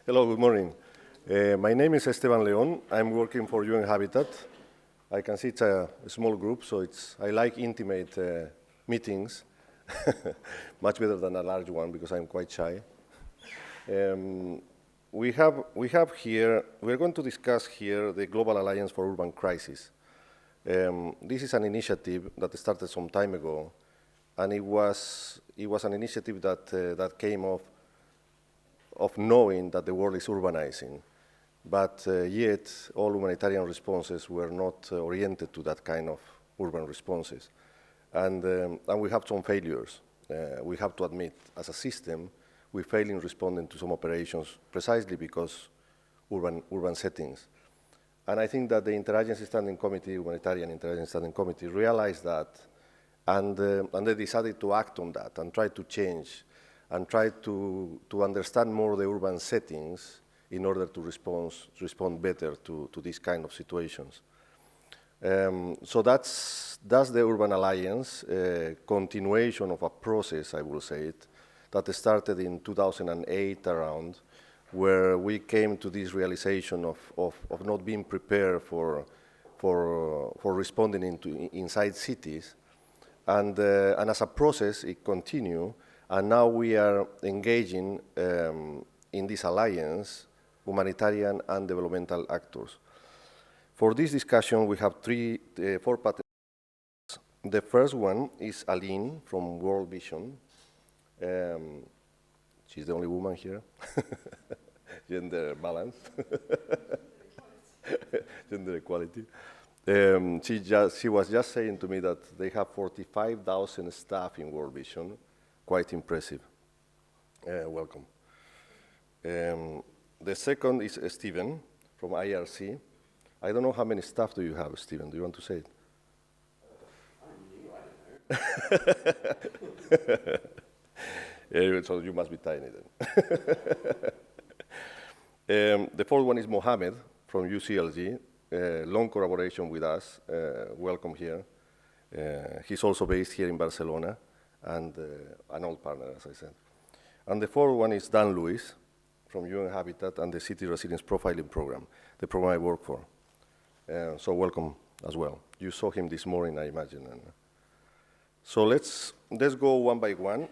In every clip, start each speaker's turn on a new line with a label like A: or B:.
A: Hello, good morning. My name is Esteban León. I'm working for UN Habitat. I can see it's a small group, so I like intimate meetings, much better than a large one because I'm quite shy. We have here, we're going to discuss here the Global Alliance for Urban Crises. This is an initiative that started some time ago, and it was an initiative that came of knowing that the world is urbanizing, but yet all humanitarian responses were not oriented to that kind of urban responses. And we have some failures. We have to admit, as a system, we fail in responding to some operations precisely because urban settings. And I think that the Interagency Standing Committee, Humanitarian Interagency Standing Committee, realized that, and they decided to act on that and try to change and try to understand more the urban settings in order to respond better to these kind of situations. So that's the Urban Alliance, continuation of a process, I will say it, that started in 2008 around, where we came to this realization of not being prepared for responding inside cities. And as a process, it continued. And now we are engaging in this alliance, humanitarian and developmental actors. For this discussion, we have four participants. The first one is Aline from World Vision. She's the only woman here. Gender balance. Gender equality. She was just saying to me that they have 45,000 staff in World Vision. Quite impressive. Welcome. The second is Stephen from IRC. I don't know how many staff do you have, Stephen? Do you want to say it? So you must be tiny then. The fourth one is Mohammed from UCLG. Long collaboration with us. Welcome here. He's also based here in Barcelona, and an old partner, as I said. And the fourth one is Dan Lewis from UN Habitat and the City Resilience Profiling Program, the program I work for. So welcome as well. You saw him this morning, I imagine. So let's go one by one.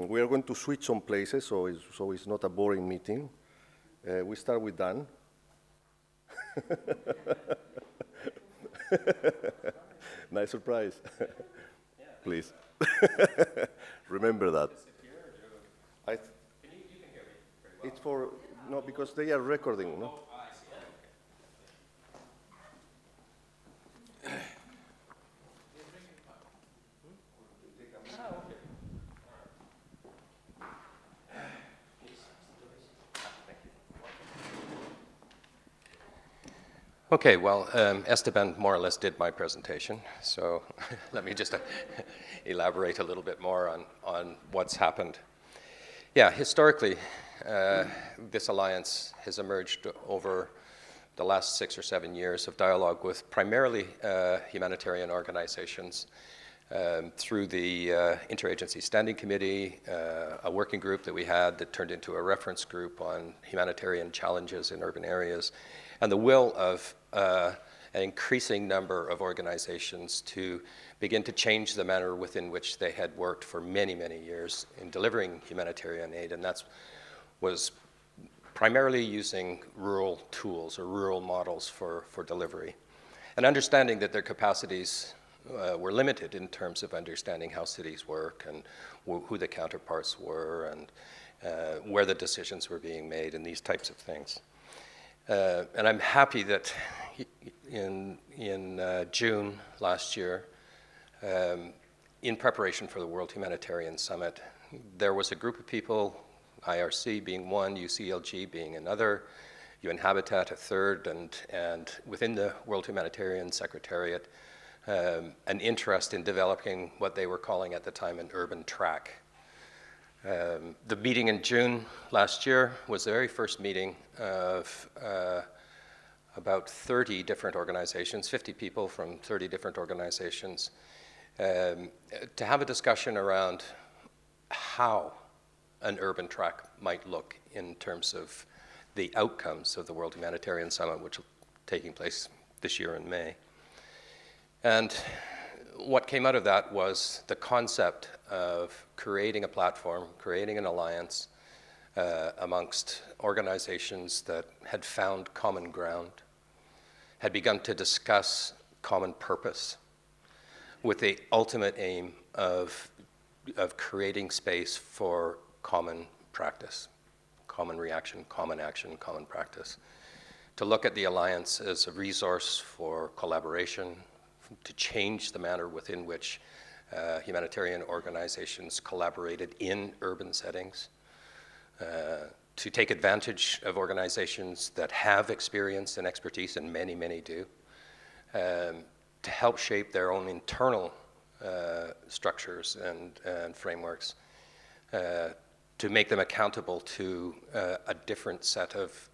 A: We are going to switch some places, so it's not a boring meeting. We start with Dan. Nice surprise. Please. Remember that. You can hear me very well. It's for, no, because they are recording, no?
B: Oh, I see. Okay. Okay, well, Esteban more or less did my presentation, so let me just elaborate a little bit more on what's happened. Yeah, historically, this alliance has emerged over the last 6 or 7 years of dialogue with primarily humanitarian organizations through the Interagency Standing Committee, a working group that we had that turned into a reference group on humanitarian challenges in urban areas, and the will of an increasing number of organizations to begin to change the manner within which they had worked for many, many years in delivering humanitarian aid, and that was primarily using rural tools or rural models for delivery. And understanding that their capacities were limited in terms of understanding how cities work and who the counterparts were and where the decisions were being made and these types of things. And I'm happy that in June last year, in preparation for the World Humanitarian Summit, there was a group of people, IRC being one, UCLG being another, UN Habitat a third, and within the World Humanitarian Secretariat, an interest in developing what they were calling at the time an urban track. The meeting in June last year was the very first meeting of about 30 different organizations, 50 people from 30 different organizations, to have a discussion around how an urban track might look in terms of the outcomes of the World Humanitarian Summit, which will be taking place this year in May. And what came out of that was the concept of creating a platform, creating an alliance amongst organizations that had found common ground, had begun to discuss common purpose with the ultimate aim of creating space for common practice, common reaction, common action, common practice. To look at the alliance as a resource for collaboration, to change the manner within which humanitarian organizations collaborated in urban settings, to take advantage of organizations that have experience and expertise, and many, many do, to help shape their own internal structures and frameworks, to make them accountable to a different set of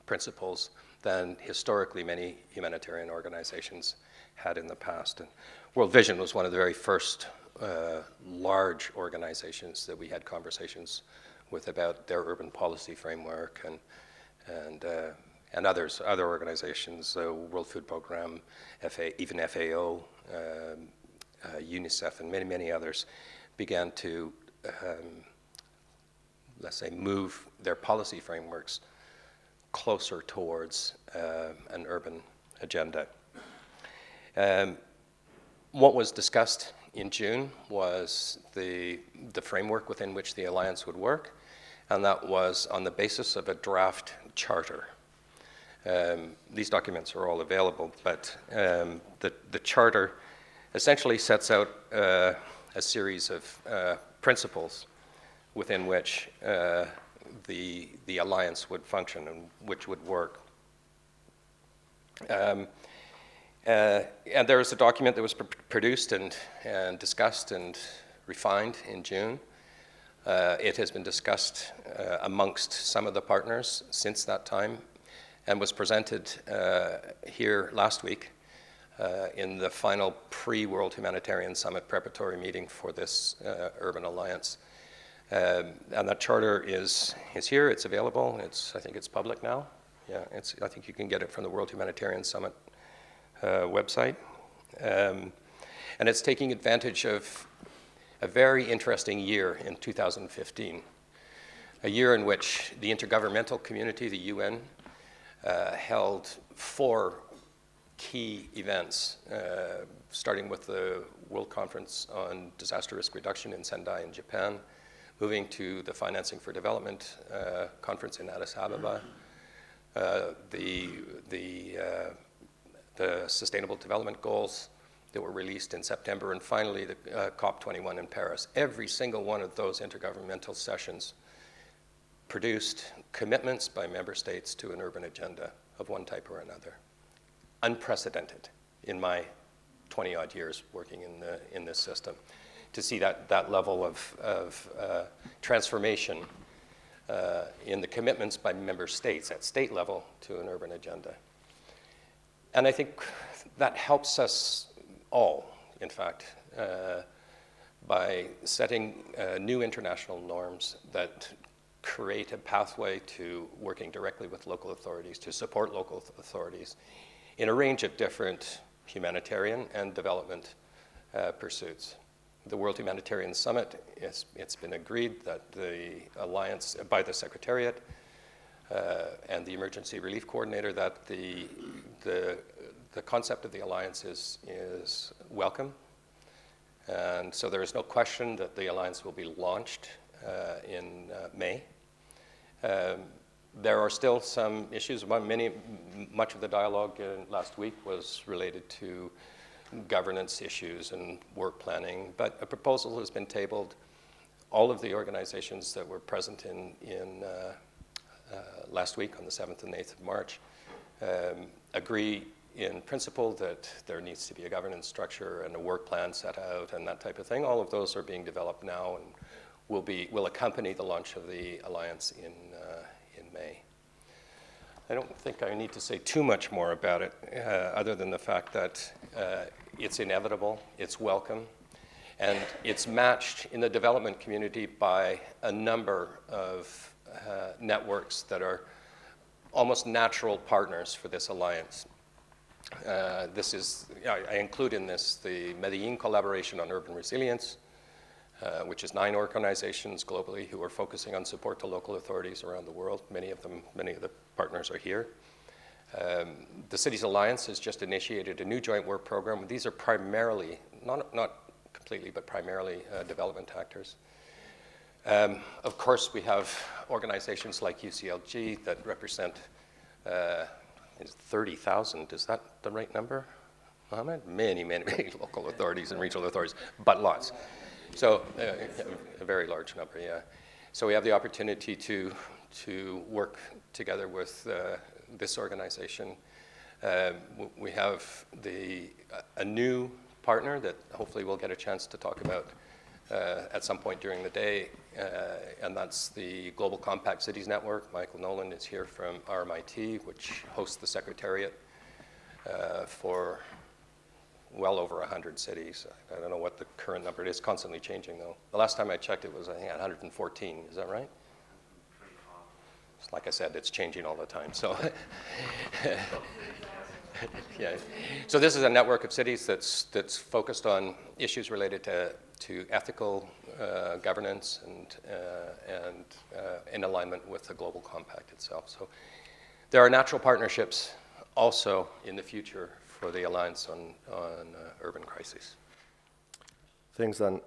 B: principles than historically many humanitarian organizations had in the past. And World Vision was one of the very first large organizations that we had conversations with about their urban policy framework, and other organizations, World Food Program, even FAO, UNICEF, and many, many others began to, let's say, move their policy frameworks closer towards an urban agenda. What was discussed in June was the framework within which the alliance would work, and that was on the basis of a draft charter. These documents are all available, but the charter essentially sets out a series of principles within which the alliance would function and which would work. And there is a document that was produced and discussed and refined in June. It has been discussed amongst some of the partners since that time, and was presented here last week in the final pre-World Humanitarian Summit preparatory meeting for this Urban Alliance. And that charter is here, it's available, I think it's public now. Yeah, I think you can get it from the World Humanitarian Summit website. And it's taking advantage of a very interesting year in 2015, a year in which the intergovernmental community, the UN, held 4 key events, starting with the World Conference on Disaster Risk Reduction in Sendai in Japan, moving to the Financing for Development conference in Addis Ababa, the Sustainable Development Goals that were released in September, and finally the COP21 in Paris. Every single one of those intergovernmental sessions produced commitments by member states to an urban agenda of one type or another. Unprecedented in my 20-odd years working in this system, to see that level of transformation in the commitments by member states at state level to an urban agenda. And I think that helps us all, in fact, by setting new international norms that create a pathway to working directly with local authorities, to support local authorities in a range of different humanitarian and development pursuits. The World Humanitarian Summit, it's been agreed that the alliance, by the Secretariat and the Emergency Relief Coordinator, that the concept of the alliance is welcome. And so there is no question that the alliance will be launched in May. There are still some issues. Much of the dialogue last week was related to governance issues and work planning, but a proposal has been tabled. All of the organizations that were present in last week on the 7th and 8th of March agree in principle that there needs to be a governance structure and a work plan set out and that type of thing. All of those are being developed now and will accompany the launch of the alliance in May. I don't think I need to say too much more about it, other than the fact that it's inevitable, it's welcome, And it's matched in the development community by a number of networks that are almost natural partners for this alliance. I include in this the Medellin Collaboration on Urban Resilience, which is 9 organizations globally who are focusing on support to local authorities around the world. Many of the partners are here. The Cities Alliance has just initiated a new joint work program. These are primarily, not completely, but primarily development actors. Of course, we have organizations like UCLG that represent 30,000, is that the right number, Mohammed? Many local authorities and regional authorities, but lots. So a very large number, yeah. So we have the opportunity to work together with this organization. We have a new partner that hopefully we'll get a chance to talk about at some point during the day, and that's the Global Compact Cities Network. Michael Nolan is here from RMIT, which hosts the Secretariat for well over 100 cities. I don't know what the current number is, constantly changing though. The last time I checked it was, I think, 114, is that right? Like I said, it's changing all the time, so. Yeah. So this is a network of cities that's focused on issues related to ethical governance and in alignment with the Global Compact itself. So there are natural partnerships also in the future for the Alliance on Urban Crises.
A: Thanks, Dan.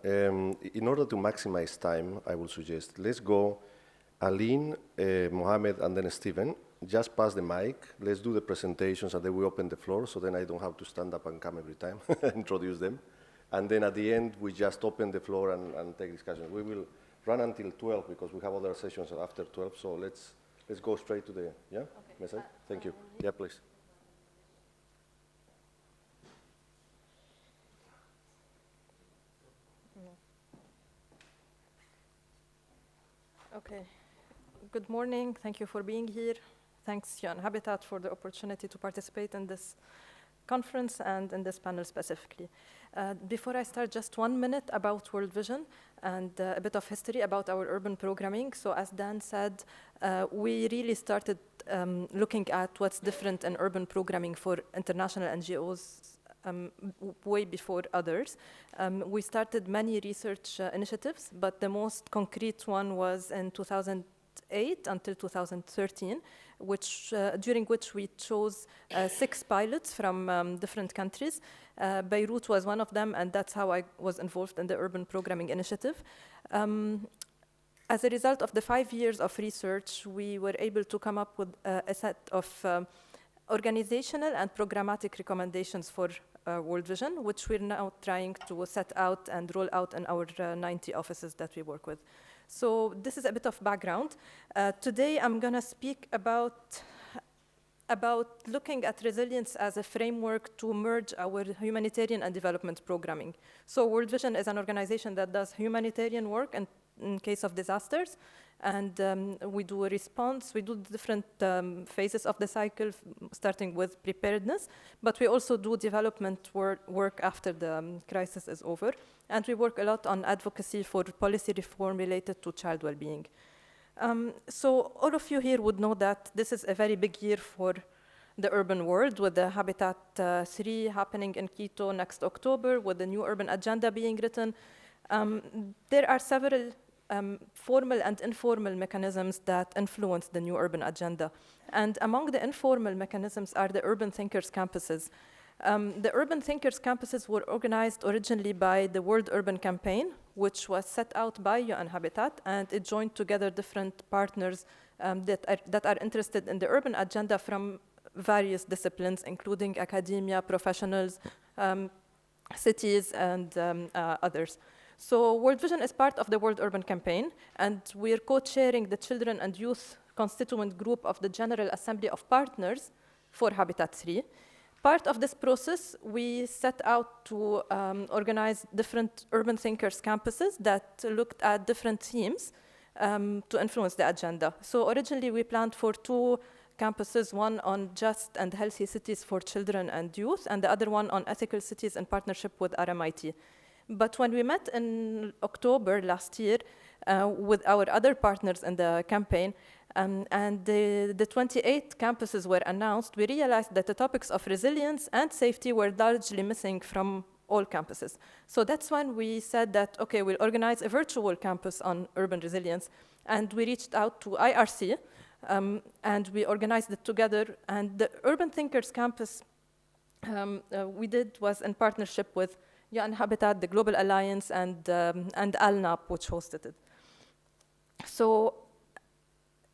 A: In order to maximize time, I will suggest let's go Aline, Mohammed, and then Stephen. Just pass the mic. Let's do the presentations, and then we open the floor, so then I don't have to stand up and come every time, introduce them. And then at the end, we just open the floor and take discussions. We will run until 12 because we have other sessions after 12, so let's go straight to the message. Thank you. Yeah, please.
C: Okay. Good morning. Thank you for being here. Thanks, UN Habitat, for the opportunity to participate in this conference and in this panel specifically. Before I start, just 1 minute about World Vision and a bit of history about our urban programming. So as Dan said, we really started looking at what's different in urban programming for international NGOs way before others. We started many research initiatives, but the most concrete one was in 2008 until 2013, during which we chose 6 pilots from different countries. Beirut was one of them, and that's how I was involved in the urban programming initiative. As a result of the 5 years of research, we were able to come up with a set of organizational and programmatic recommendations for World Vision, which we're now trying to set out and roll out in our 90 offices that we work with. So this is a bit of background. Today I'm going to speak about looking at resilience as a framework to merge our humanitarian and development programming. So World Vision is an organization that does humanitarian work in case of disasters, and we do a response. We do different phases of the cycle, starting with preparedness, but we also do development work after the crisis is over, and we work a lot on advocacy for policy reform related to child well-being. So all of you here would know that this is a very big year for the urban world, with the Habitat 3 happening in Quito next October, with the new urban agenda being written. There are several formal and informal mechanisms that influence the new urban agenda. And among the informal mechanisms are the urban thinkers campuses. The urban thinkers campuses were organized originally by the World Urban Campaign, which was set out by UN Habitat, and it joined together different partners that are interested in the urban agenda from various disciplines, including academia, professionals, cities, and others. So World Vision is part of the World Urban Campaign, and we're co-chairing the children and youth constituent group of the General Assembly of Partners for Habitat 3. Part of this process, we set out to organize different urban thinkers campuses that looked at different themes to influence the agenda. So originally we planned for 2 campuses, one on just and healthy cities for children and youth, and the other one on ethical cities in partnership with RMIT. But when we met in October last year with our other partners in the campaign, and the 28 campuses were announced, we realized that the topics of resilience and safety were largely missing from all campuses. So that's when we said that, okay, we'll organize a virtual campus on urban resilience. And we reached out to IRC, and we organized it together. And the Urban Thinkers Campus we did was in partnership with UN Habitat, the Global Alliance, and ALNAP, which hosted it. So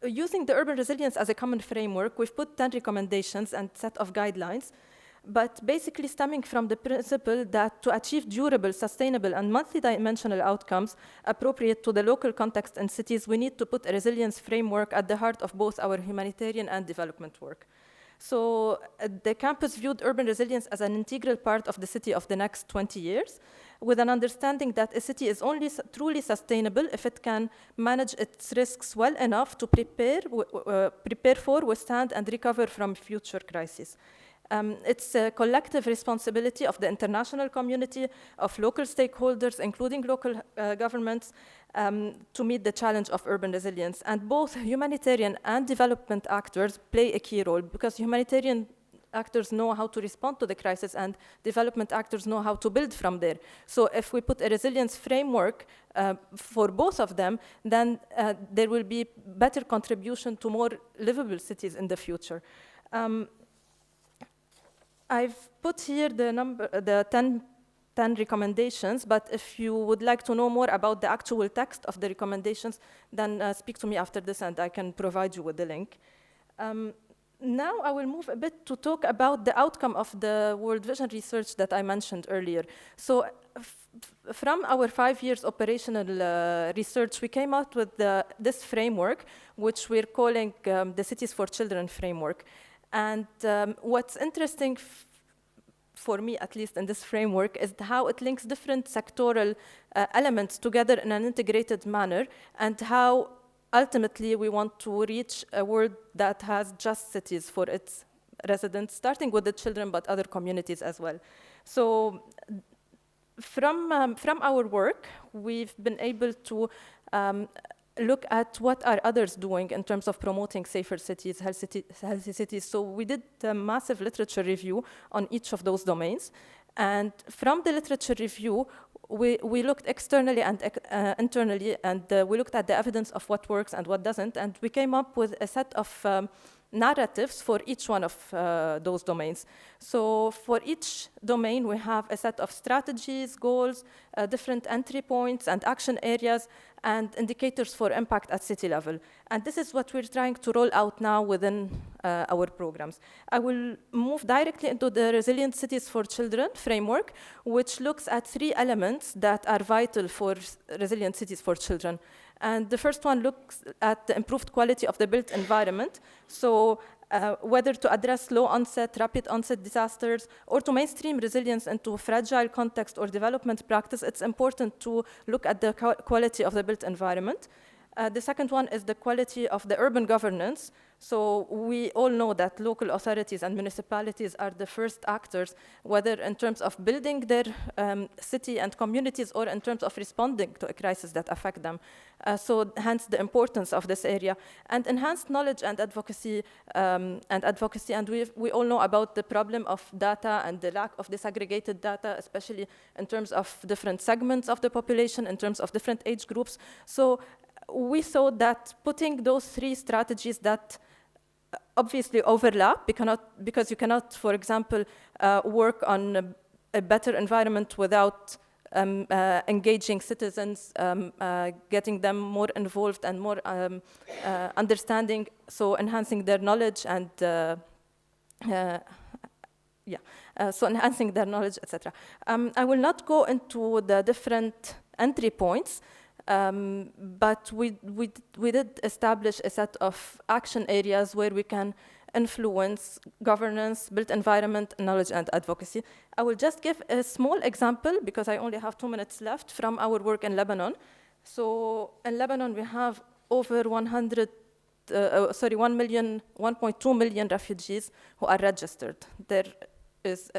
C: using the urban resilience as a common framework, we've put 10 recommendations and set of guidelines, but basically stemming from the principle that to achieve durable, sustainable, and multidimensional outcomes appropriate to the local context and cities, we need to put a resilience framework at the heart of both our humanitarian and development work. So the campus viewed urban resilience as an integral part of the city of the next 20 years, with an understanding that a city is only truly sustainable if it can manage its risks well enough to prepare for, withstand, and recover from future crises. It's a collective responsibility of the international community, of local stakeholders, including local governments, to meet the challenge of urban resilience. And both humanitarian and development actors play a key role, because humanitarian actors know how to respond to the crisis, and development actors know how to build from there. So if we put a resilience framework for both of them, then there will be better contribution to more livable cities in the future. I've put here the 10 recommendations, but if you would like to know more about the actual text of the recommendations, then speak to me after this and I can provide you with the link. Now I will move a bit to talk about the outcome of the World Vision research that I mentioned earlier. So from our 5 years operational research, we came out with this framework, which we're calling the Cities for Children framework. And what's interesting for me, at least in this framework, is how it links different sectoral elements together in an integrated manner, and how ultimately we want to reach a world that has just cities for its residents, starting with the children, but other communities as well. So from our work, we've been able to look at what are others doing in terms of promoting safer cities, healthy cities. So we did a massive literature review on each of those domains. And from the literature review, we looked externally and internally, and we looked at the evidence of what works and what doesn't. And we came up with a set of narratives for each one of those domains. So for each domain, we have a set of strategies, goals, different entry points and action areas, and indicators for impact at city level. And this is what we're trying to roll out now within our programs. I will move directly into the Resilient Cities for Children framework, which looks at 3 elements that are vital for resilient cities for children. And the first one looks at the improved quality of the built environment. So whether to address low onset, rapid onset disasters, or to mainstream resilience into fragile context or development practice, it's important to look at the quality of the built environment. The second one is the quality of the urban governance. So we all know that local authorities and municipalities are the first actors, whether in terms of building their city and communities or in terms of responding to a crisis that affect them. So hence the importance of this area. And enhanced knowledge and advocacy. And we all know about the problem of data and the lack of disaggregated data, especially in terms of different segments of the population, in terms of different age groups. So we thought that putting those 3 strategies that obviously overlap, because you cannot, for example, work on a better environment without engaging citizens, getting them more involved and more understanding, so enhancing their knowledge and so enhancing their knowledge, etc. I will not go into the different entry points, but we did establish a set of action areas where we can influence governance, built environment, knowledge, and advocacy. I will just give a small example, because I only have 2 minutes left, from our work in Lebanon. So in Lebanon, we have over 1.2 million refugees who are registered. There is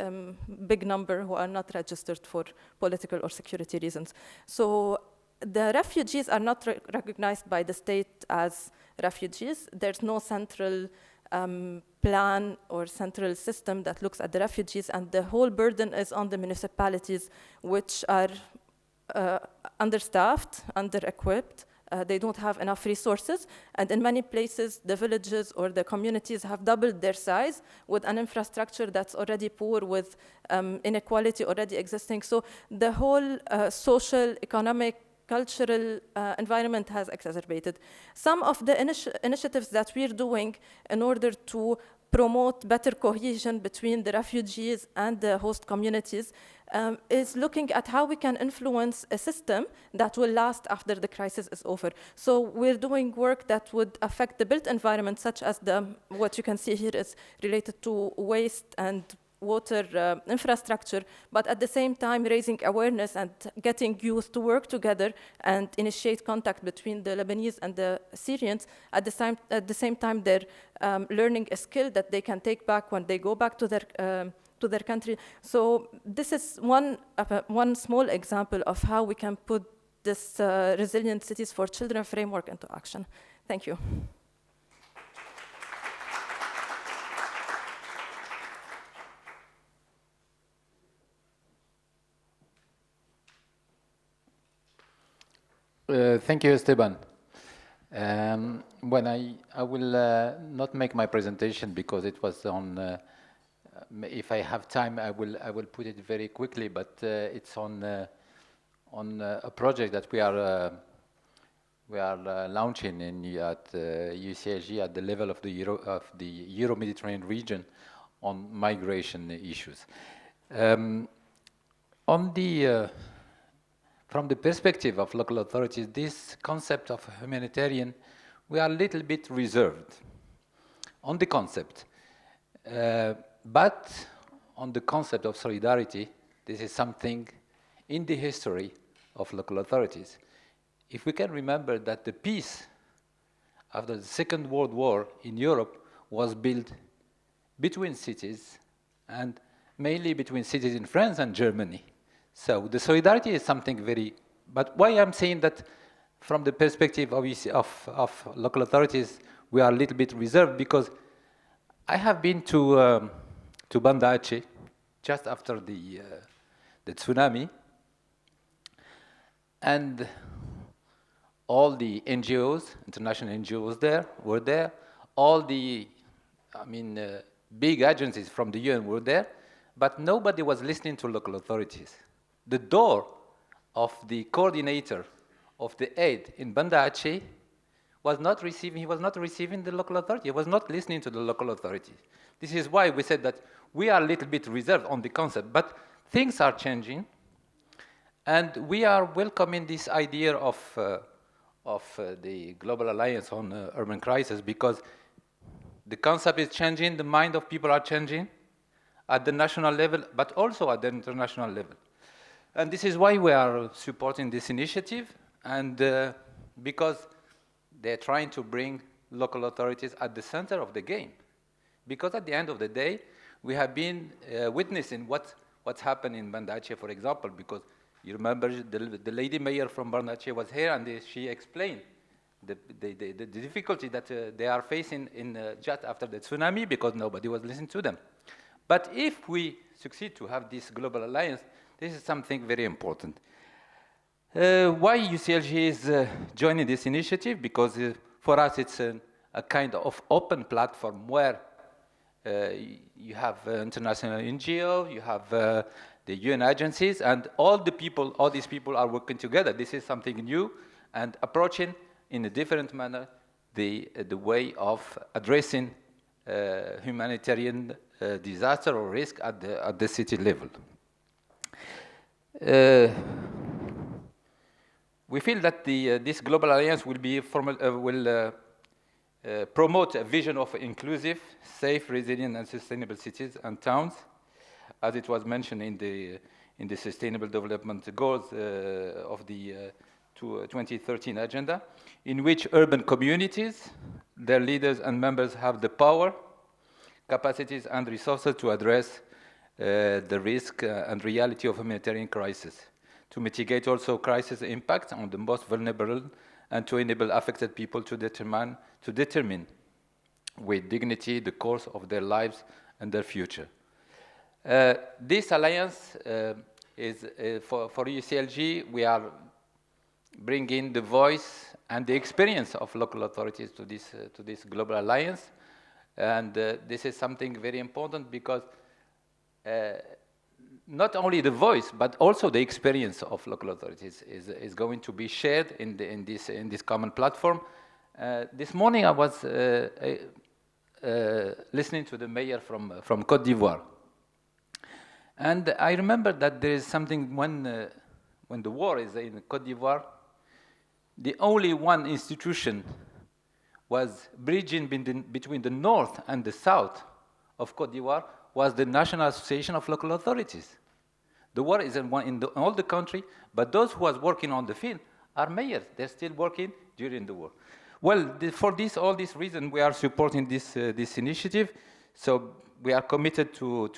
C: big number who are not registered for political or security reasons. So the refugees are not recognized by the state as refugees. There's no central plan or central system that looks at the refugees, and the whole burden is on the municipalities, which are understaffed, under-equipped. They don't have enough resources, and in many places, the villages or the communities have doubled their size with an infrastructure that's already poor, with inequality already existing. So the whole social, economic, cultural environment has exacerbated. Some of the initiatives that we're doing in order to promote better cohesion between the refugees and the host communities is looking at how we can influence a system that will last after the crisis is over. So we're doing work that would affect the built environment, such as what you can see here is related to waste and water infrastructure, but at the same time raising awareness and getting youth to work together and initiate contact between the Lebanese and the Syrians. At the same time, they're learning a skill that they can take back when they go back to their country. So this is one small example of how we can put this Resilient Cities for Children framework into action. Thank you.
D: Thank you, Esteban. I will not make my presentation because it was on. If I have time, I will put it very quickly. But it's on a project that we are launching at UCLG at the level of the Euro-Mediterranean region on migration issues. From the perspective of local authorities, this concept of humanitarian, we are a little bit reserved on the concept. But on the concept of solidarity, this is something in the history of local authorities. If we can remember that the peace after the Second World War in Europe was built between cities, and mainly between cities in France and Germany. So the solidarity is something very, but why I'm saying that from the perspective of local authorities, we are a little bit reserved, because I have been to Banda Aceh just after the tsunami, and all the NGOs, international NGOs were there, all the, big agencies from the UN were there, but nobody was listening to local authorities. The door of the coordinator of the aid in Banda Aceh was not receiving the local authority. He was not listening to the local authority. This is why we said that we are a little bit reserved on the concept, but things are changing, and we are welcoming this idea of the Global Alliance on Urban Crisis, because the concept is changing, the mind of people are changing at the national level, but also at the international level. And this is why we are supporting this initiative, and because they're trying to bring local authorities at the center of the game. Because at the end of the day, we have been witnessing what's happened in Banda Aceh, for example, because you remember the lady mayor from Banda Aceh was here, and she explained the difficulty that they are facing just after the tsunami, because nobody was listening to them. But if we succeed to have this global alliance, this is something very important. Why UCLG is joining this initiative? Because for us it's a kind of open platform where you have international NGO, you have the UN agencies, and all these people are working together. This is something new and approaching in a different manner the way of addressing humanitarian disaster or risk at the city level. We feel that this global alliance will promote a vision of inclusive, safe, resilient, and sustainable cities and towns, as it was mentioned in the Sustainable Development Goals of the 2013 agenda, in which urban communities, their leaders and members have the power, capacities, and resources to address the risk and reality of humanitarian crisis, to mitigate also crisis impact on the most vulnerable, and to enable affected people to determine with dignity the course of their lives and their future. This alliance is for UCLG. We are bringing the voice and the experience of local authorities to this global alliance, and this is something very important because not only the voice but also the experience of local authorities is going to be shared in this common platform. This morning I was listening to the mayor from Côte d'Ivoire, and I remember that there is something when the war is in Côte d'Ivoire, the only one institution was bridging between the north and the south of Côte d'Ivoire was the National Association of Local Authorities. The war is in all the country, but those who are working on the field are mayors. They're still working during the war. Well, for all these reasons, we are supporting this initiative. So we are committed to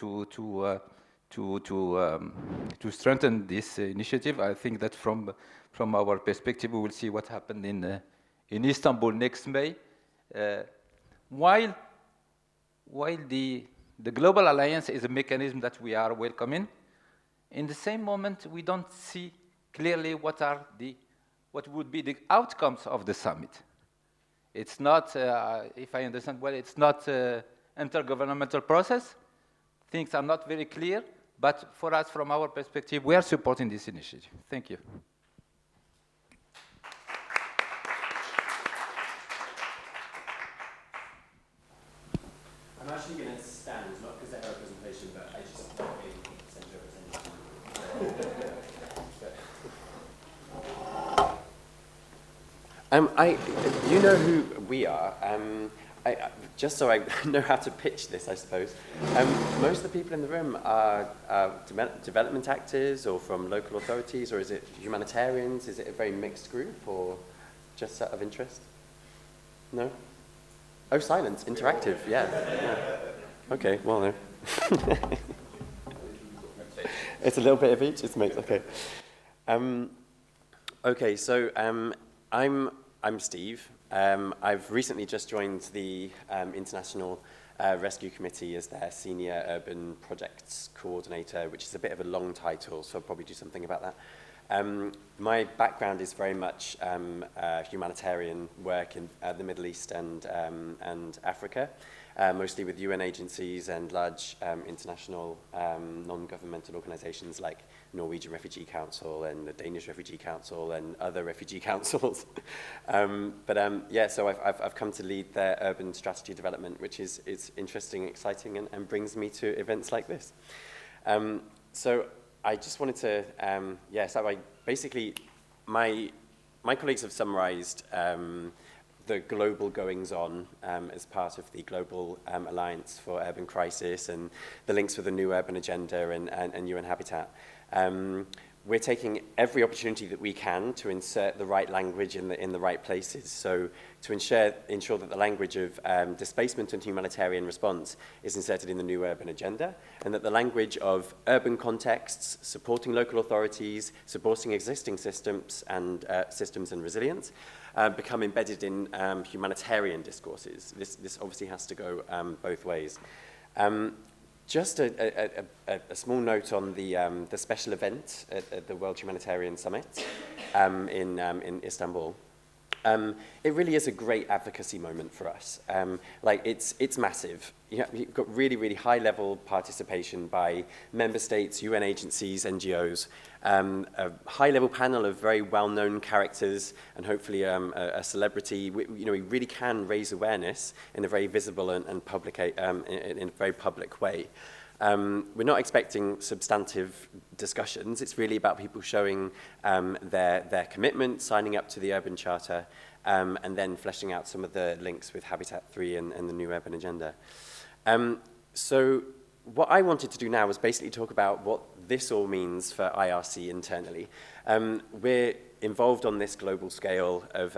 D: strengthen this initiative. I think that from our perspective, we will see what happened in Istanbul next May. While the Global Alliance is a mechanism that we are welcoming, in the same moment, we don't see clearly what would be the outcomes of the summit. It's not, if I understand well, it's not an intergovernmental process. Things are not very clear, but for us, from our perspective, we are supporting this initiative. Thank you.
E: I'm actually going to stand, not because I have a presentation, but I just want to be center of attention. You know who we are. Just so I know how to pitch this, I suppose. Most of the people in the room are development actors or from local authorities, or is it humanitarians? Is it a very mixed group, or just out of interest? No? Oh, silence, interactive, yeah. Okay, well, no. It's a little bit of each, it's mixed, okay. Okay, so I'm Steve. I've recently just joined the International Rescue Committee as their Senior Urban Projects Coordinator, which is a bit of a long title, so I'll probably do something about that. My background is very much humanitarian work in the Middle East and Africa, mostly with UN agencies and large international non-governmental organizations like Norwegian Refugee Council and the Danish Refugee Council and other refugee councils. Yeah, so I've come to lead their urban strategy development, which is interesting, exciting, and brings me to events like this. So I just wanted to, so basically my colleagues have summarized the global goings-on as part of the Global Alliance for Urban Crisis and the links with the new urban agenda and UN Habitat. We're taking every opportunity that we can to insert the right language in the right places. So to ensure that the language of displacement and humanitarian response is inserted in the new urban agenda, and that the language of urban contexts, supporting local authorities, supporting existing systems and resilience, become embedded in humanitarian discourses. This obviously has to go both ways. Just a small note on the special event at the World Humanitarian Summit in Istanbul. It really is a great advocacy moment for us. It's massive. You've got really, really high-level participation by member states, UN agencies, NGOs, a high-level panel of very well-known characters, and hopefully a celebrity. We really can raise awareness in a very visible and public, in a very public way. We're not expecting substantive discussions. It's really about people showing their commitment, signing up to the Urban Charter, and then fleshing out some of the links with Habitat 3 and the new urban agenda. So what I wanted to do now was basically talk about what this all means for IRC internally. We're involved on this global scale of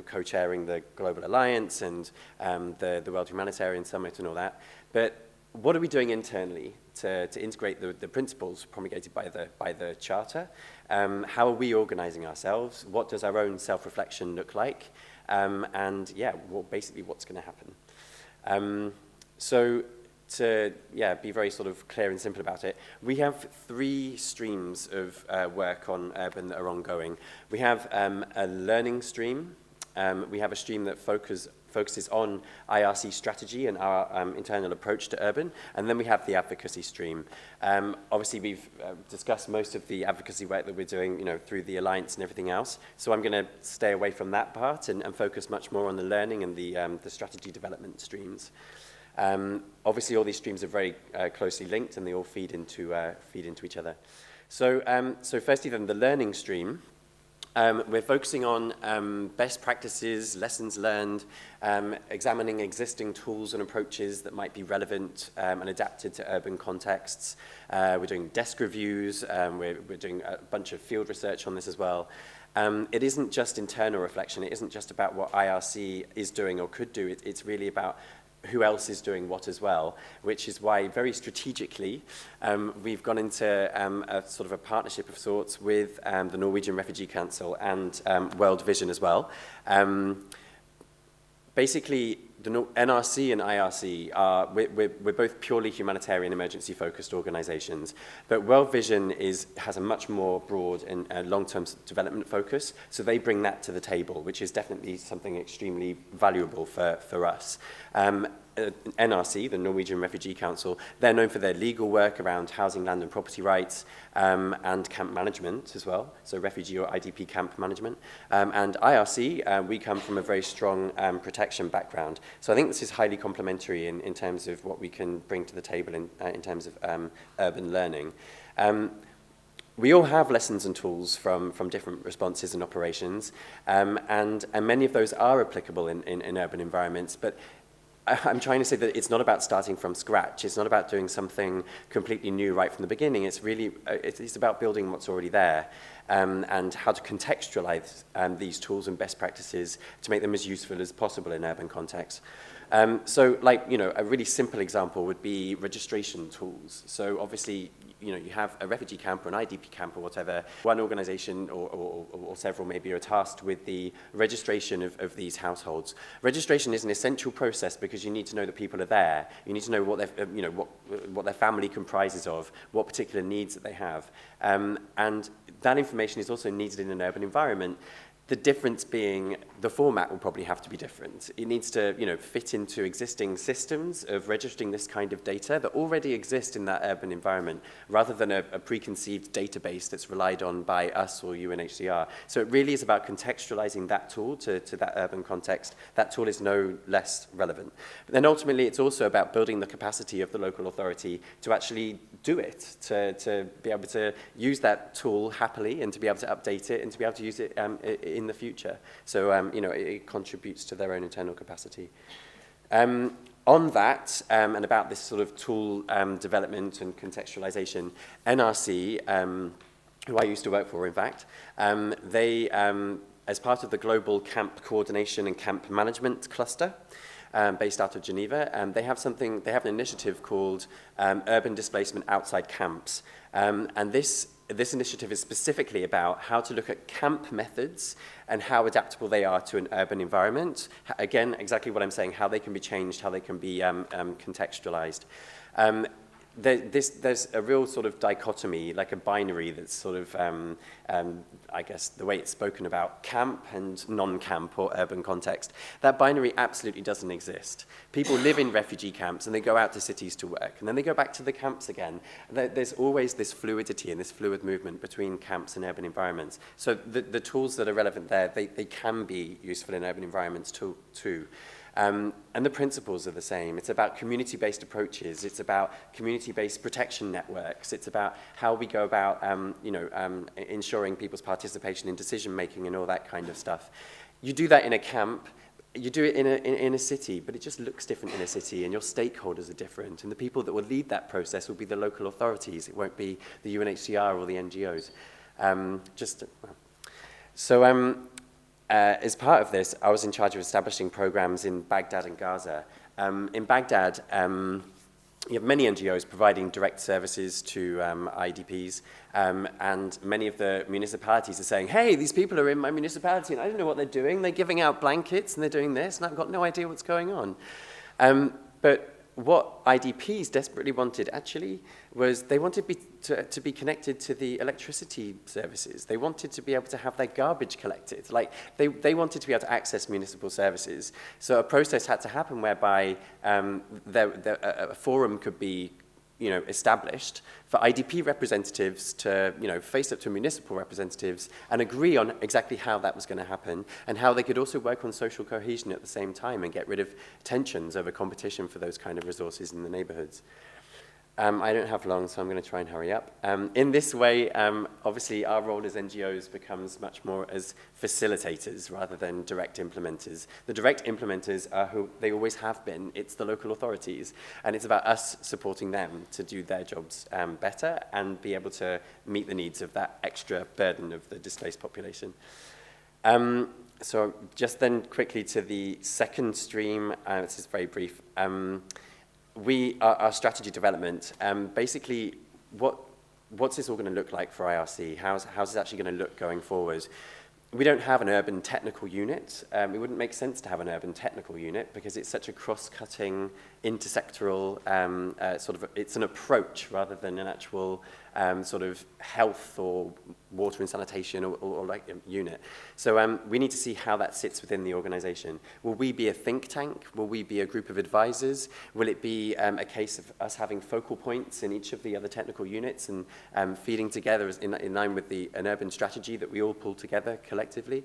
E: co-chairing the Global Alliance and the World Humanitarian Summit and all that. But what are we doing internally to integrate the principles promulgated by the Charter? How are we organizing ourselves? What does our own self-reflection look like? And yeah, well, basically what's going to happen. So to be very sort of clear and simple about it, we have 3 streams of work on urban that are ongoing. We have a learning stream. We have a stream that focuses on IRC strategy and our internal approach to urban, and then we have the advocacy stream. Obviously, we've discussed most of the advocacy work that we're doing, through the Alliance and everything else, so I'm going to stay away from that part and focus much more on the learning and the strategy development streams. Obviously, all these streams are very closely linked, and they all feed into each other. So firstly, then, the learning stream. We're focusing on best practices, lessons learned, examining existing tools and approaches that might be relevant and adapted to urban contexts. We're doing desk reviews. We're doing a bunch of field research on this as well. It isn't just internal reflection. It isn't just about what IRC is doing or could do. It's really about who else is doing what as well, which is why very strategically we've gone into a sort of a partnership of sorts with the Norwegian Refugee Council and World Vision as well. Basically, the NRC and IRC we're both purely humanitarian emergency-focused organizations, but World Vision has a much more broad and long-term development focus, so they bring that to the table, which is definitely something extremely valuable for us. NRC, the Norwegian Refugee Council, they're known for their legal work around housing, land and property rights, and camp management as well, so refugee or IDP camp management. And IRC, we come from a very strong protection background. So I think this is highly complementary in terms of what we can bring to the table in terms of urban learning. We all have lessons and tools from different responses and operations, and many of those are applicable in urban environments, but I'm trying to say that it's not about starting from scratch. It's not about doing something completely new right from the beginning. It's really, it's about building what's already there and how to contextualize these tools and best practices to make them as useful as possible in urban contexts. So like, a really simple example would be registration tools. So obviously, you have a refugee camp or an IDP camp or whatever, one organization or several maybe are tasked with the registration of these households. Registration is an essential process because you need to know that people are there. You need to know what their family comprises of, what particular needs that they have. And that information is also needed in an urban environment. The difference being the format will probably have to be different. It needs to, fit into existing systems of registering this kind of data that already exist in that urban environment, rather than a preconceived database that's relied on by us or UNHCR. So it really is about contextualizing that tool to that urban context. That tool is no less relevant. But then ultimately, it's also about building the capacity of the local authority to actually do it, to be able to use that tool happily and to be able to update it and to be able to use it in the future. So, it contributes to their own internal capacity. On that, and about this sort of tool development and contextualization, NRC, who I used to work for, in fact, they, as part of the Global Camp Coordination and Camp Management Cluster, based out of Geneva, they have an initiative called Urban Displacement Outside Camps. And this initiative is specifically about how to look at camp methods and how adaptable they are to an urban environment. Again, exactly what I'm saying, how they can be changed, how they can be contextualized. There's a real sort of dichotomy, like a binary that's sort of, I guess, the way it's spoken about, camp and non-camp or urban context. That binary absolutely doesn't exist. People live in refugee camps and they go out to cities to work, and then they go back to the camps again. There's always this fluidity and this fluid movement between camps and urban environments. So the tools that are relevant there, they can be useful in urban environments too. And the principles are the same. It's about community-based approaches. It's about community-based protection networks. It's about how we go about, ensuring people's participation in decision-making and all that kind of stuff. You do that in a camp. You do it in a city, but it just looks different in a city, and your stakeholders are different. And the people that will lead that process will be the local authorities. It won't be the UNHCR or the NGOs. As part of this, I was in charge of establishing programs in Baghdad and Gaza. In Baghdad, you have many NGOs providing direct services to IDPs, and many of the municipalities are saying, hey, these people are in my municipality and I don't know what they're doing. They're giving out blankets and they're doing this and I've got no idea what's going on. But what IDPs desperately wanted actually was they wanted to be connected to the electricity services. They wanted to be able to have their garbage collected. Like they wanted to be able to access municipal services. So a process had to happen whereby a forum could be established for IDP representatives to, face up to municipal representatives and agree on exactly how that was going to happen and how they could also work on social cohesion at the same time and get rid of tensions over competition for those kind of resources in the neighborhoods. I don't have long, so I'm going to try and hurry up. In this way, obviously, our role as NGOs becomes much more as facilitators rather than direct implementers. The direct implementers are who they always have been. It's the local authorities, and it's about us supporting them to do their jobs better and be able to meet the needs of that extra burden of the displaced population. So just then quickly to the second stream, this is very brief. Our strategy development, basically, what's this all going to look like for IRC? How's this actually going to look going forward? We don't have an urban technical unit. It wouldn't make sense to have an urban technical unit because it's such a cross-cutting, intersectoral it's an approach rather than an actual sort of health or water and sanitation or like a unit. So we need to see how that sits within the organization. Will we be a think tank? Will we be a group of advisors? Will it be a case of us having focal points in each of the other technical units and feeding together in line with an urban strategy that we all pull together collectively?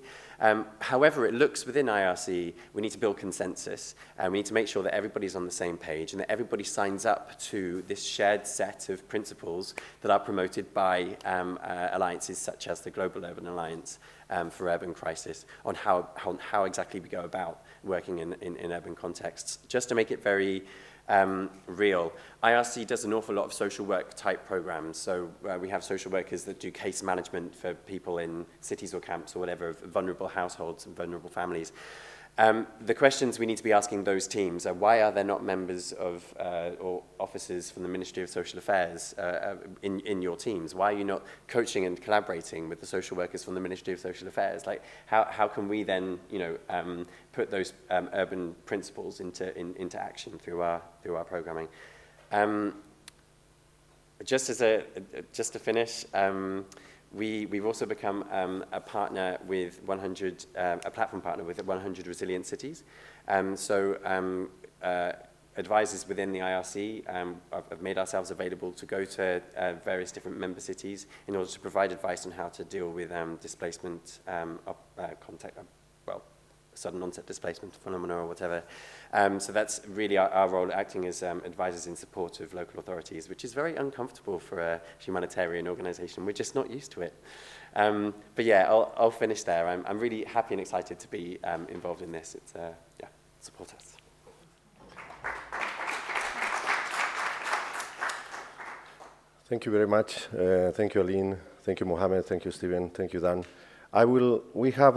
E: However it looks within IRC, we need to build consensus. We need to make sure that everybody's on the same page and that everybody signs up to this shared set of principles that are promoted by alliances such as the Global Urban Alliance for Urban Crisis on how exactly we go about working in urban contexts. Just to make it very real, IRC does an awful lot of social work type programs. So we have social workers that do case management for people in cities or camps or whatever, vulnerable households and vulnerable families. The questions we need to be asking those teams are why are there not members of or officers from the Ministry of Social Affairs in your teams? Why are you not coaching and collaborating with the social workers from the Ministry of Social Affairs? Like how can we then put those urban principles into action through our programming? Just to finish. We've also become a partner with a platform partner with 100 resilient cities. Advisors within the IRC have made ourselves available to go to various different member cities in order to provide advice on how to deal with displacement, sudden onset displacement phenomena or whatever. So that's really our role, acting as advisors in support of local authorities, which is very uncomfortable for a humanitarian organization. We're just not used to it. But yeah, I'll finish there. I'm really happy and excited to be involved in this. It's, support us.
A: Thank you very much. Thank you, Aline. Thank you, Mohammed. Thank you, Stephen. Thank you, Dan. We have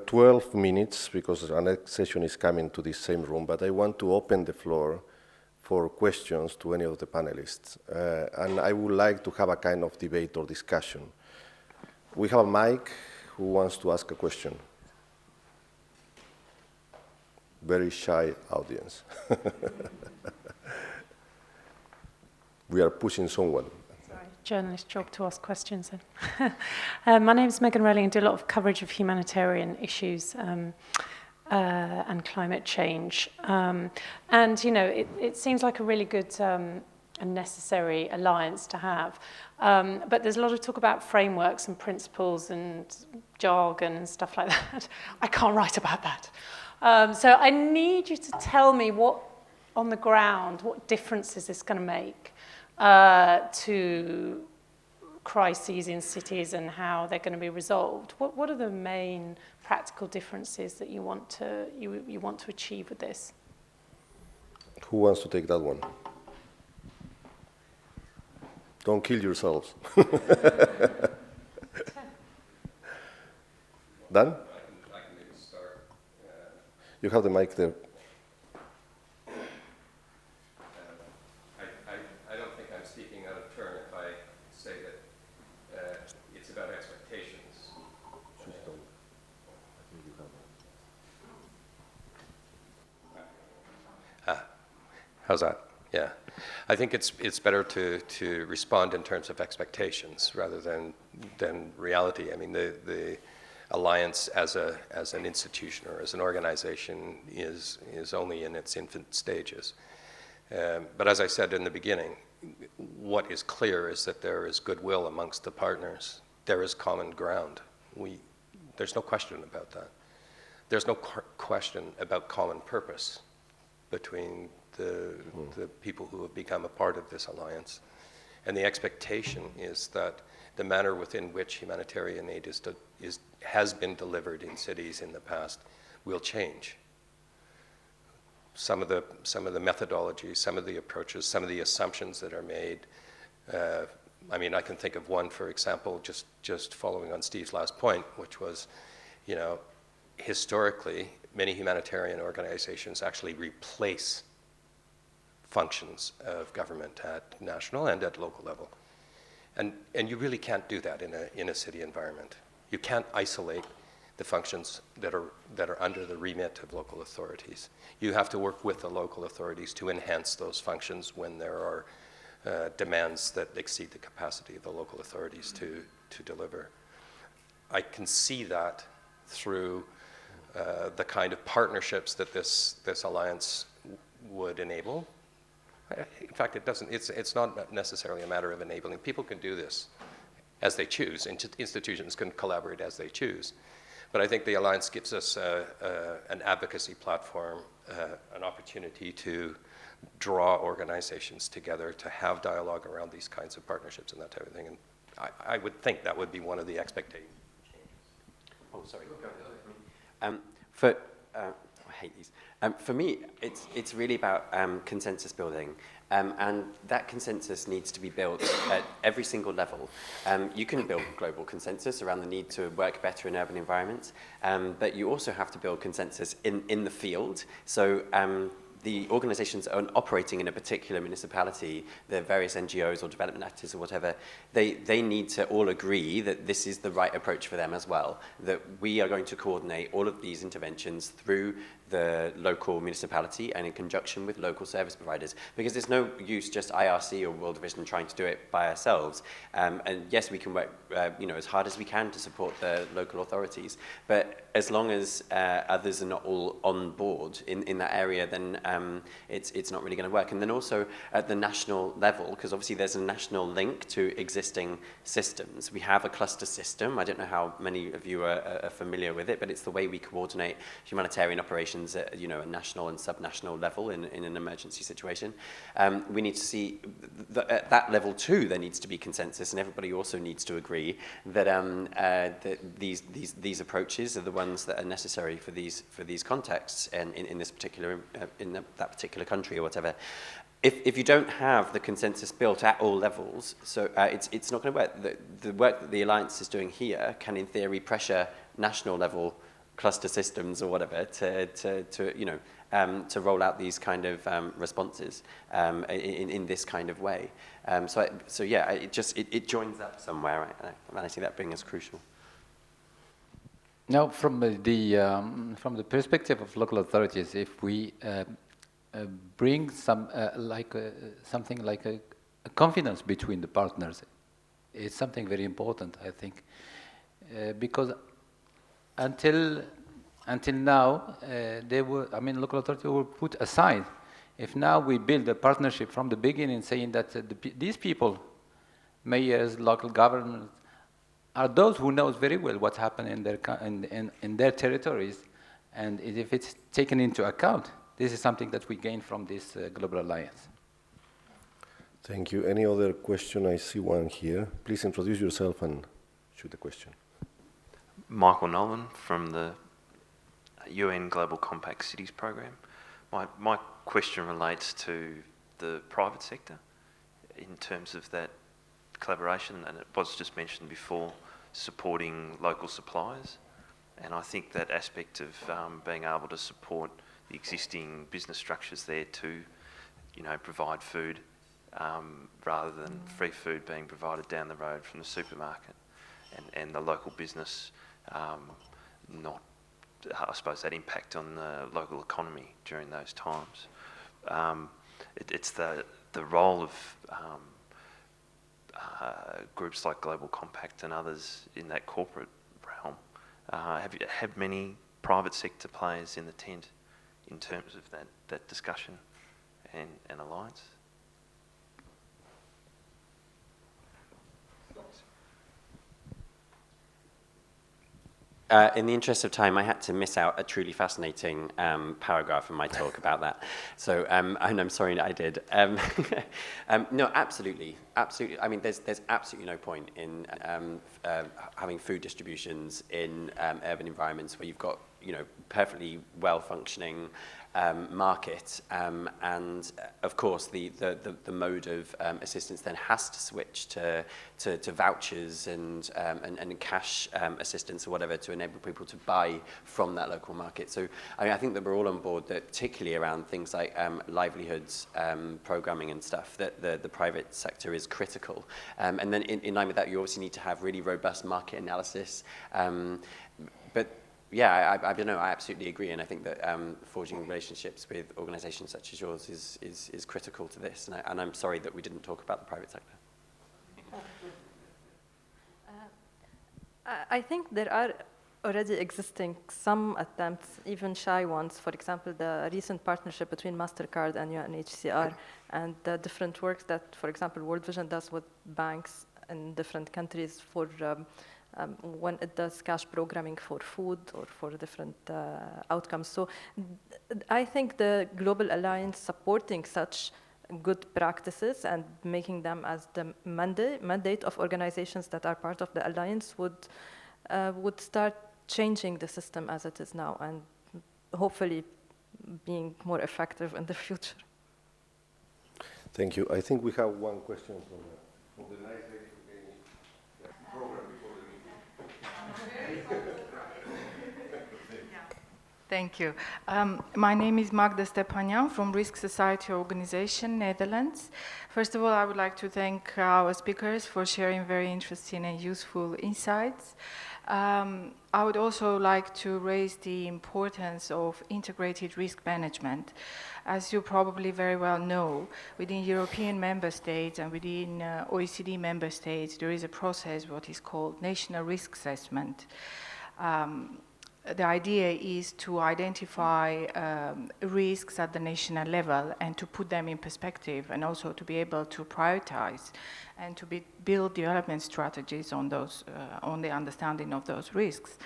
A: 12 minutes because our next session is coming to this same room, but I want to open the floor for questions to any of the panelists. And I would like to have a kind of debate or discussion. We have a mic. Who wants to ask a question? Very shy audience. We are pushing someone.
F: Journalist job to ask questions. My name is Megan Rowling and do a lot of coverage of humanitarian issues and climate change. And, it seems like a really good and necessary alliance to have. But there's a lot of talk about frameworks and principles and jargon and stuff like that. I can't write about that. So I need you to tell me what, on the ground, what difference is this going to make to crises in cities and how they're going to be resolved? What are the main practical differences that you want to achieve with this?
A: Who wants to take that one? Don't kill yourselves. Dan?
B: I can maybe start.
A: You have the mic there.
B: How's that? Yeah. I think it's better to respond in terms of expectations rather than reality. I mean, the alliance as an institution or as an organization is only in its infant stages. But as I said in the beginning, what is clear is that there is goodwill amongst the partners. There is common ground. There's no question about that. There's no question about common purpose between the people who have become a part of this alliance. And the expectation is that the manner within which humanitarian aid has been delivered in cities in the past will change. Some of the methodologies, some of the approaches, some of the assumptions that are made. I mean, I can think of one, for example, just following on Steve's last point, which was, historically, many humanitarian organizations actually replace functions of government at national and at local level. And you really can't do that in a city environment. You can't isolate the functions that are under the remit of local authorities. You have to work with the local authorities to enhance those functions when there are demands that exceed the capacity of the local authorities to deliver. I can see that through the kind of partnerships that this alliance would enable. In fact, it doesn't. It's not necessarily a matter of enabling. People can do this as they choose. Institutions can collaborate as they choose. But I think the alliance gives us an advocacy platform, an opportunity to draw organizations together, to have dialogue around these kinds of partnerships and that type of thing. And I would think that would be one of the expectations.
E: Oh, sorry. I hate these. For me, it's really about consensus building. And that consensus needs to be built at every single level. You can build global consensus around the need to work better in urban environments, but you also have to build consensus in the field. So the organizations operating in a particular municipality, the various NGOs or development actors or whatever, they need to all agree that this is the right approach for them as well, that we are going to coordinate all of these interventions through the local municipality and in conjunction with local service providers, because there's no use just IRC or World Vision trying to do it by ourselves. And yes, we can work as hard as we can to support the local authorities, but as long as others are not all on board in that area, then it's not really going to work. And then also at the national level, because obviously there's a national link to existing systems. We have a cluster system. I don't know how many of you are familiar with it, but it's the way we coordinate humanitarian operations at a national and subnational level in an emergency situation. We need to see that at that level too, there needs to be consensus, and everybody also needs to agree that, that these approaches are the ones that are necessary for these contexts and in this particular that particular country or whatever. If you don't have the consensus built at all levels, so it's not going to work. The work that the Alliance is doing here can, in theory, pressure national level cluster systems or whatever to roll out these kind of responses in this kind of way. So yeah, it joins up somewhere, right? And I see that being as crucial.
D: Now, from the perspective of local authorities, if we bring something like a confidence between the partners, it's something very important, I think, because until now, local authorities were put aside. If now we build a partnership from the beginning, saying that these people, mayors, local governments, are those who knows very well what's happened in their territories, and if it's taken into account, this is something that we gain from this global alliance.
A: Thank you. Any other question? I see one here. Please introduce yourself and shoot the question.
G: Michael Nolan from the UN Global Compact Cities Program. My question relates to the private sector in terms of that collaboration, and it was just mentioned before, supporting local suppliers. And I think that aspect of being able to support the existing business structures there to, provide food rather than free food being provided down the road from the supermarket, and the local business not, I suppose, that impact on the local economy during those times. it's the role of groups like Global Compact and others in that corporate realm. Have you had many private sector players in the tent in terms of that discussion and alliance?
E: In the interest of time, I had to miss out a truly fascinating paragraph in my talk about that. So, and I'm sorry that I did. No, absolutely, absolutely. I mean, there's absolutely no point in having food distributions in urban environments where you've got, perfectly well-functioning market, and of course the mode of assistance then has to switch to vouchers and cash assistance or whatever to enable people to buy from that local market. So I think that we're all on board that, particularly around things like livelihoods programming and stuff, that the private sector is critical. And then in line with that, you obviously need to have really robust market analysis. But yeah, I don't know. I absolutely agree, and I think that forging relationships with organisations such as yours is critical to this. And I'm sorry that we didn't talk about the private sector.
C: I think there are already existing some attempts, even shy ones. For example, the recent partnership between MasterCard and UNHCR, and the different works that, for example, World Vision does with banks in different countries for. When it does cash programming for food or for different outcomes. So I think the Global Alliance supporting such good practices and making them as the mandate of organizations that are part of the Alliance would start changing the system as it is now and hopefully being more effective in the future.
A: Thank you. I think we have one question from the nice lady who gave me the program before the meeting.
H: Thank you. My name is Magda Stepanyan from Risk Society Organization, Netherlands. First of all, I would like to thank our speakers for sharing very interesting and useful insights. I would also like to raise the importance of integrated risk management. As you probably very well know, within European member states and within OECD member states, there is a process what is called national risk assessment. The idea is to identify risks at the national level and to put them in perspective, and also to be able to prioritize and to build development strategies on those, on the understanding of those risks.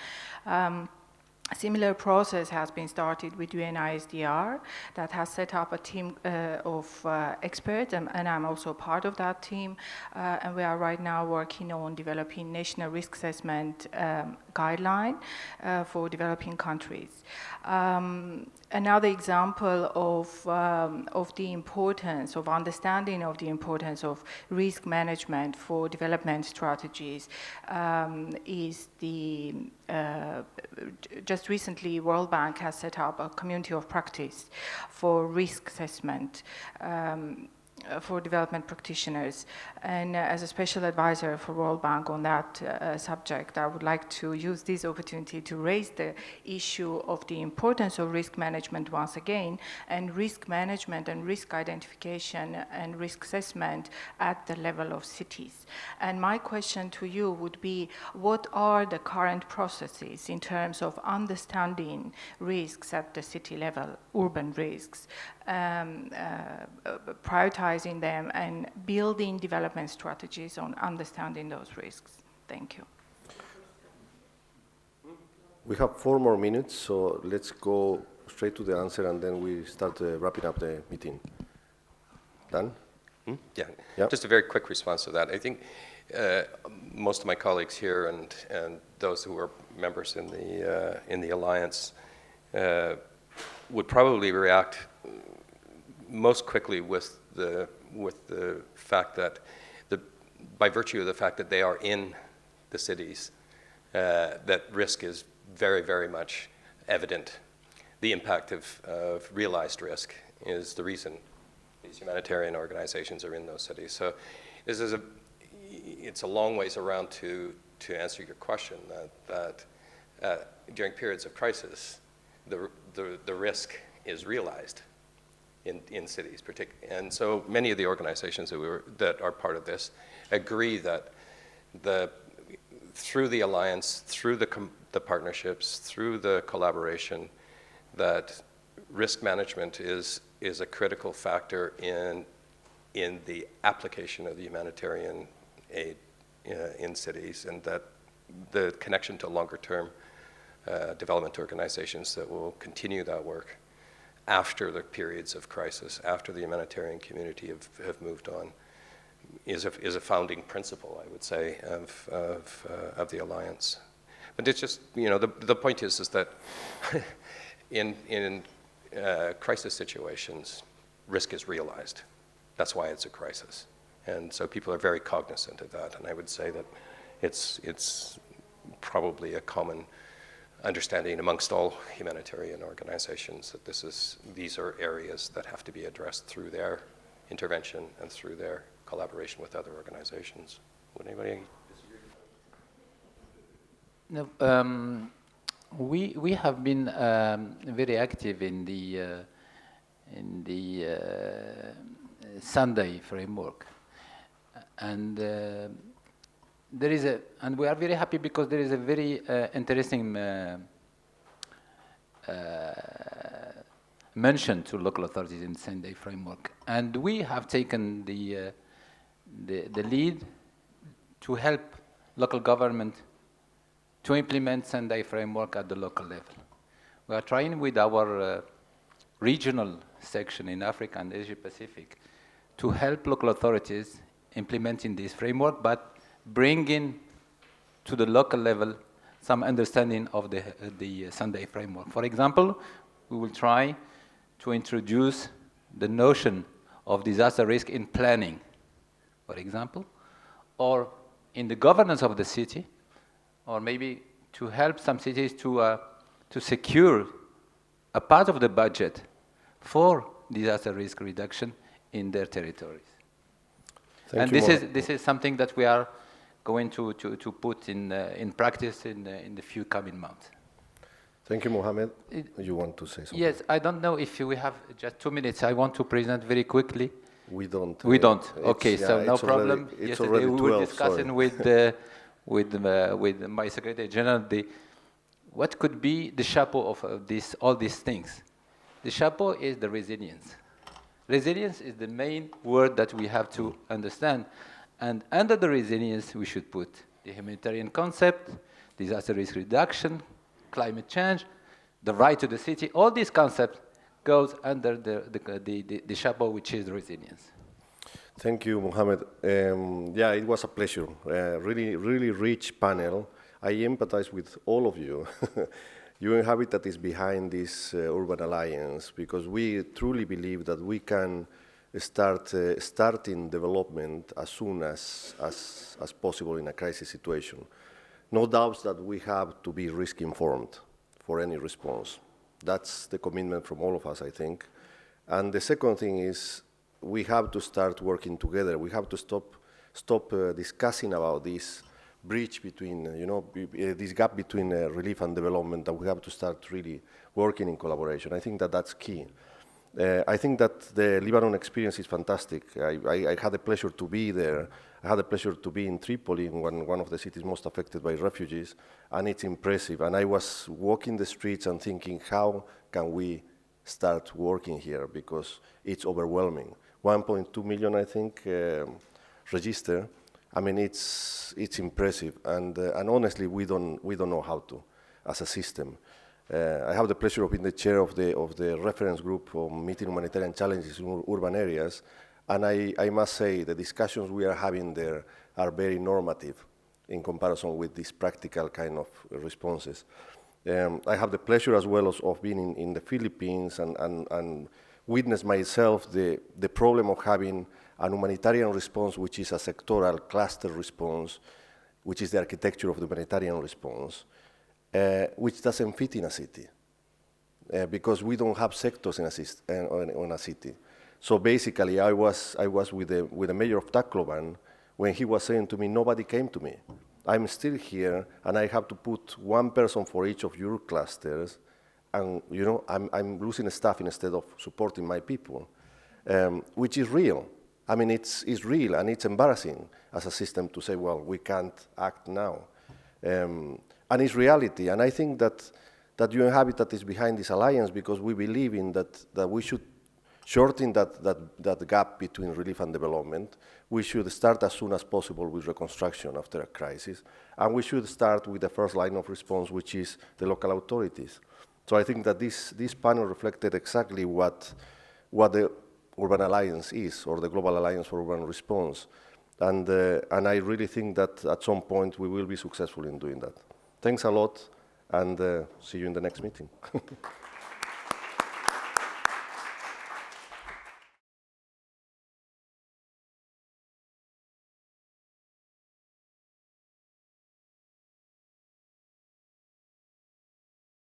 H: A similar process has been started with UNISDR that has set up a team of experts, and I'm also part of that team. And we are right now working on developing national risk assessment guideline for developing countries. Another example of the importance of understanding of the importance of risk management for development strategies is the just recently World Bank has set up a community of practice for risk assessment for development practitioners. And as a special advisor for World Bank on that subject, I would like to use this opportunity to raise the issue of the importance of risk management once again, and risk management and risk identification and risk assessment at the level of cities. And my question to you would be, what are the current processes in terms of understanding risks at the city level, urban risks, prioritizing them and building development strategies on understanding those risks? Thank you.
A: We have 4 more minutes, so let's go straight to the answer and then we start wrapping up the meeting. Dan?
B: Yeah.
A: Yep.
B: Just a very quick response to that. I think most of my colleagues here and those who are members in the Alliance would probably react most quickly with the fact that by virtue of the fact that they are in the cities, that risk is very, very much evident. The impact of realized risk is the reason these humanitarian organizations are in those cities. So this is it's a long ways around to answer your question that during periods of crisis, the risk is realized in cities, and so many of the organizations that are part of this agree that through the alliance, through the partnerships, through the collaboration, that risk management is a critical factor in the application of the humanitarian aid in cities, and that the connection to longer-term development organizations that will continue that work after the periods of crisis, after the humanitarian community have moved on, is a founding principle, I would say, of the alliance. But it's just, the point is that in crisis situations, risk is realized. That's why it's a crisis. And so people are very cognizant of that. And I would say that it's probably a common understanding amongst all humanitarian organizations that these are areas that have to be addressed through their intervention and through their collaboration with other organizations. Would anybody disagree?
D: No, we have been very active in the Sunday framework, and and we are very happy because there is a very interesting mention to local authorities in the Sunday framework, and we have taken the lead to help local government to implement Sunday framework at the local level. We are trying with our regional section in Africa and Asia Pacific to help local authorities implementing this framework, but bringing to the local level some understanding of the Sunday framework. For example, we will try to introduce the notion of disaster risk in planning, for example, or in the governance of the city, or maybe to help some cities to secure a part of the budget for disaster risk reduction in their territories. And this is something that we are going to put in practice in the few coming months.
A: Thank you, Mohammed. You want to say something?
D: Yes, I don't know if we have just 2 minutes. I want to present very quickly.
A: We don't.
D: We don't. Okay, so no problem.
A: Yesterday
D: we were discussing with my Secretary General what could be the chapeau of all these things. The chapeau is the resilience. Resilience is the main word that we have to understand. And under the resilience, we should put the humanitarian concept, disaster risk reduction, climate change, the right to the city. All these concepts goes under the chapeau, which is resilience.
A: Thank you, Mohammed. Yeah, it was a pleasure. Really, really rich panel. I empathize with all of you. UN Habitat is behind this urban alliance because we truly believe that we can starting development as soon as possible in a crisis situation. No doubts that we have to be risk informed for any response. That's the commitment from all of us, I think. And the second thing is we have to start working together. We have to stop discussing about this bridge between, this gap between relief and development, and we have to start really working in collaboration. I think that that's key. I think that the Lebanon experience is fantastic. I had the pleasure to be there. I had the pleasure to be in Tripoli, one of the cities most affected by refugees, and it's impressive. And I was walking the streets and thinking, how can we start working here? Because it's overwhelming. 1.2 million, I think, register. I mean, it's impressive, and honestly, we don't know how to, as a system. I have the pleasure of being the chair of the reference group for meeting humanitarian challenges in urban areas, and I must say the discussions we are having there are very normative in comparison with these practical kind of responses. I have the pleasure as well of being in the Philippines and witness myself the problem of having an humanitarian response which is a sectoral cluster response, which is the architecture of the humanitarian response, which doesn't fit in a city because we don't have sectors in a city. So basically, I was with the mayor of Tacloban when he was saying to me, nobody came to me. I'm still here, and I have to put one person for each of your clusters, and I'm losing staff instead of supporting my people. which is real. I mean, it's real, and it's embarrassing as a system to say, well, we can't act now. And it's reality, and I think that UN Habitat is behind this alliance because we believe in that we should shorten that gap between relief and development. We should start as soon as possible with reconstruction after a crisis, and we should start with the first line of response, which is the local authorities. So I think that this panel reflected exactly what the Urban Alliance is, or the Global Alliance for Urban Response. And I really think that at some point we will be successful in doing that. Thanks a lot, and see you in the next meeting.